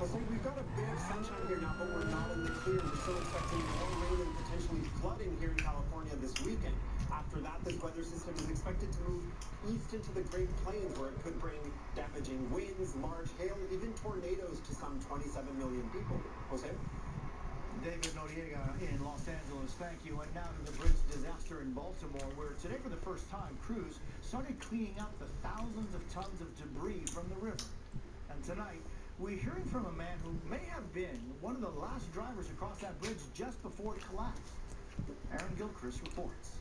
Jose, we've got a bit of sunshine here now, but we're not in the clear. We're still expecting more rain and potentially flooding here in California this weekend. After that, this weather system is expected to move east into the Great Plains, where it could bring damaging winds, large hail, even tornadoes to some 27 million people. Jose? David Noriega in Los Angeles, thank you. And now to the bridge disaster in Baltimore, where today for the first time, crews started cleaning up the thousands of tons of debris from the river. And tonight, we're hearing from a man who may have been one of the last drivers across that bridge just before it collapsed. Aaron Gilchrist reports.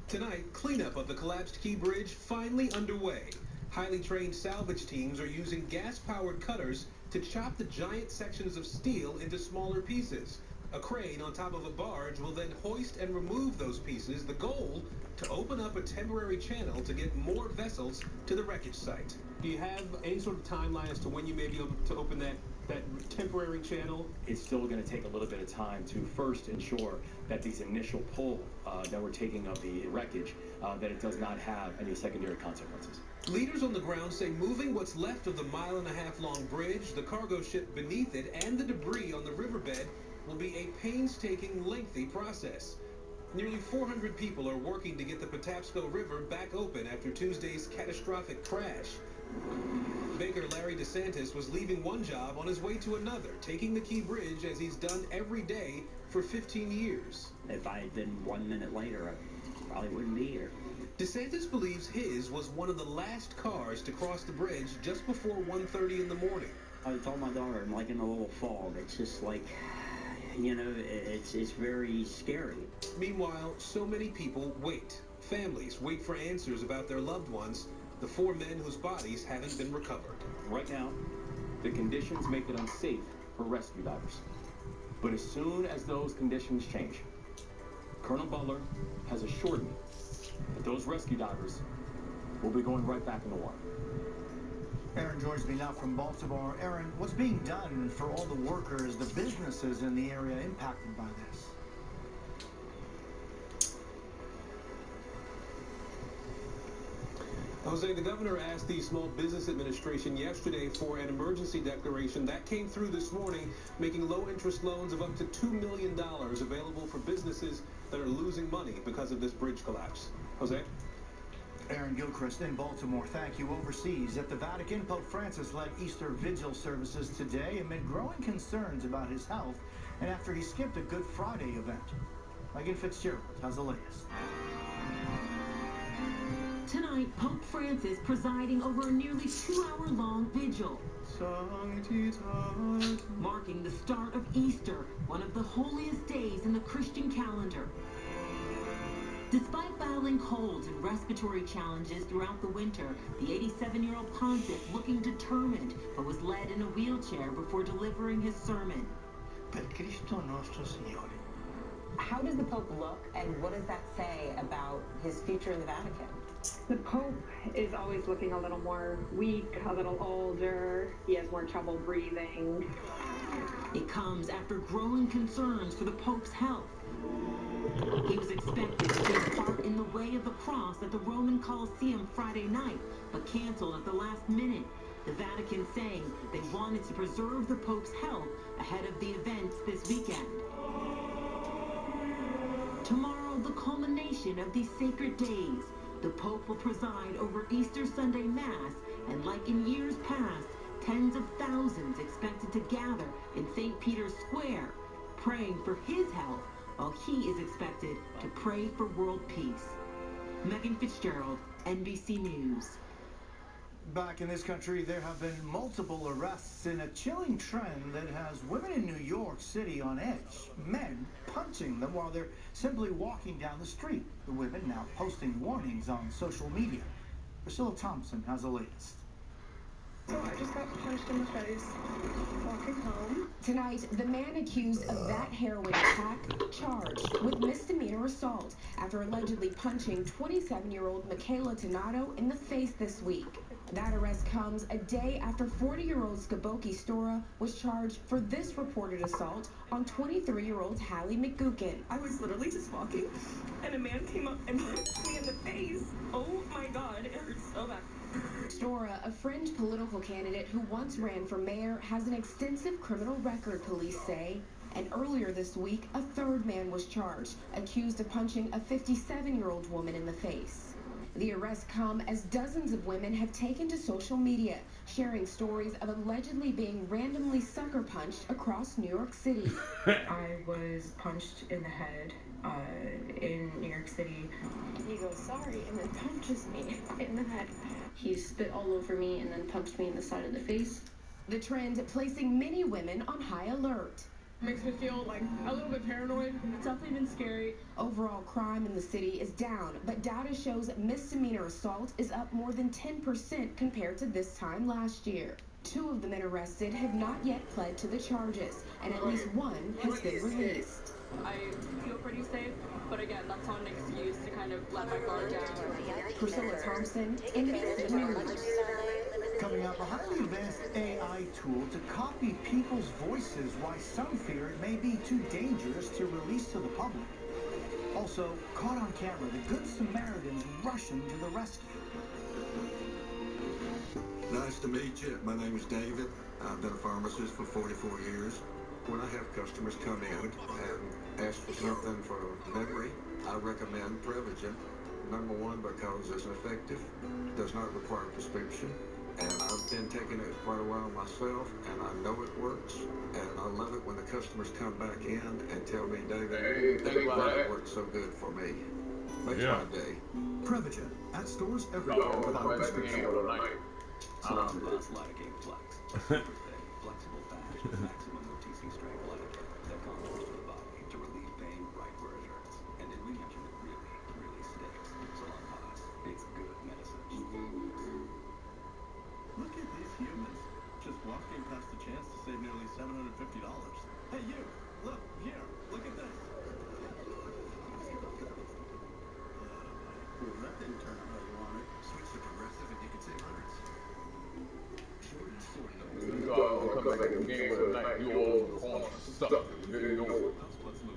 Tonight, cleanup of the collapsed Key Bridge finally underway. Highly trained salvage teams are using gas-powered cutters to chop the giant sections of steel into smaller pieces. A crane on top of a barge will then hoist and remove those pieces. The goal, to open up a temporary channel to get more vessels to the wreckage site. Do you have any sort of timeline as to when you may be able to open that temporary channel? It's still going to take a little bit of time to first ensure that these initial pull that we're taking of the wreckage, that it does not have any secondary consequences. Leaders on the ground say moving what's left of the mile-and-a-half-long bridge, the cargo ship beneath it, and the debris on the riverbed will be a painstaking, lengthy process. Nearly 400 people are working to get the Patapsco River back open after Tuesday's catastrophic crash. Baker Larry DeSantis was leaving one job on his way to another, taking the Key Bridge as he's done every day for 15 years. If I had been 1 minute later, I probably wouldn't be here. DeSantis believes his was one of the last cars to cross the bridge just before 1:30 in the morning. I told my daughter, I'm like in a little fog. It's just like, you know, it's very scary. Meanwhile, so many people wait. Families wait for answers about their loved ones, the 4 men whose bodies haven't been recovered. Right now, the conditions make it unsafe for rescue divers. But as soon as those conditions change, Colonel Butler has assured me that those rescue divers will be going right back in the water. Aaron joins me now from Baltimore. Aaron, what's being done for all the workers, the businesses in the area impacted by this? Jose, the governor asked the Small Business Administration yesterday for an emergency declaration. That came through this morning, making low-interest loans of up to $2 million available for businesses that are losing money because of this bridge collapse. Jose? Aaron Gilchrist in Baltimore, thank you. Overseas, at the Vatican, Pope Francis led Easter Vigil services today amid growing concerns about his health and after he skipped a Good Friday event. Megan Fitzgerald has the latest. Tonight, Pope Francis presiding over a nearly 2-hour-long vigil, marking the start of Easter, one of the holiest days in the Christian calendar. Despite battling colds and respiratory challenges throughout the winter, the 87-year-old pontiff looking determined, but was led in a wheelchair before delivering his sermon. Per Cristo nostro Signore. How does the Pope look, and what does that say about his future in the Vatican? The Pope is always looking a little more weak, a little older. He has more trouble breathing. It comes after growing concerns for the Pope's health. He was expected to take part in the Way of the Cross at the Roman Colosseum Friday night, but canceled at the last minute. The Vatican saying they wanted to preserve the Pope's health ahead of the events this weekend. Tomorrow, the culmination of these sacred days. The Pope will preside over Easter Sunday Mass, and like in years past, tens of thousands expected to gather in St. Peter's Square, praying for his health, while he is expected to pray for world peace. Megan Fitzgerald, NBC News. Back in this country, there have been multiple arrests in a chilling trend that has women in New York City on edge. Men punching them while they're simply walking down the street. The women now posting warnings on social media. Priscilla Thompson has the latest. So I just got punched in the face walking home. Tonight, the man accused of that heroin attack charged with misdemeanor assault after allegedly punching 27-year-old Michaela Donato in the face this week. That arrest comes a day after 40-year-old Skaboki Stora was charged for this reported assault on 23-year-old Hallie McGuckin. I was literally just walking, and a man came up and punched me in the face. Oh my God, it hurts so bad. Dora, a fringe political candidate who once ran for mayor, has an extensive criminal record, police say. And earlier this week, a third man was charged, accused of punching a 57-year-old woman in the face. The arrests come as dozens of women have taken to social media, sharing stories of allegedly being randomly sucker punched across New York City. I was punched in the head in New York City. He goes, sorry, and then punches me in the head. He spit all over me and then punched me in the side of the face. The trend placing many women on high alert. Makes me feel like a little bit paranoid. It's definitely been scary. Overall crime in the city is down, but data shows misdemeanor assault is up more than 10% compared to this time last year. 2 of the men arrested have not yet pled to the charges, and at least 1 has been released. I feel pretty safe, but again, that's not an excuse to kind of let my guard down. Priscilla Thompson, NBC News. Coming up, a highly advanced AI tool to copy people's voices, why some fear it may be too dangerous to release to the public. Also, caught on camera, the Good Samaritans rushing to the rescue. Nice to meet you. My name is David. I've been a pharmacist for 44 years. When I have customers come in and ask for something for memory, I recommend Prevagen. Number 1, because it's effective, does not require prescription, and I've been taking it quite a while myself, and I know it works, and I love it when the customers come back in and tell me, David, that works so good for me. Makes my day. Prevagen, at stores everywhere without a prescription. Lidocaine Flex. Flexible patch with maximum OTC strength lidocaine that contours to the body to relieve pain right where it hurts. And in reaction, it really sticks. So on us, it's good medicine. Look at these humans, just walking past the chance to save nearly $750. Hey you, look, here, look at this. Well, that didn't turn out how you wanted. Switch to Progressive and you can save hundreds. You come back and game tonight, you all stuck.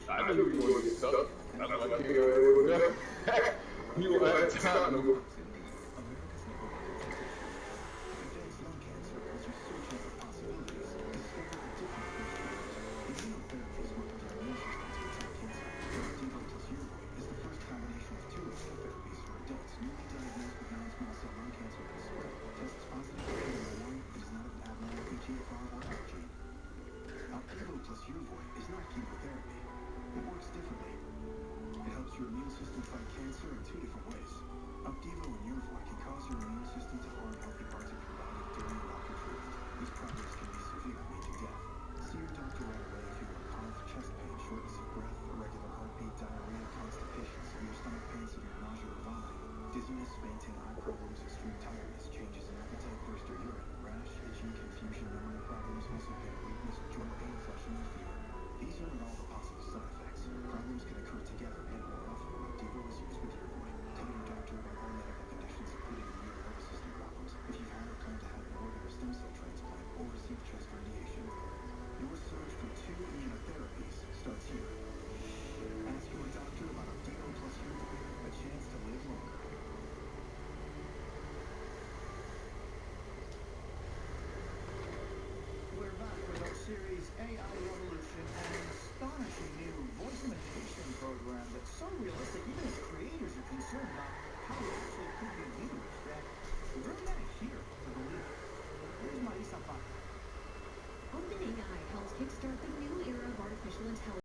I knew you were stuck. That's why I came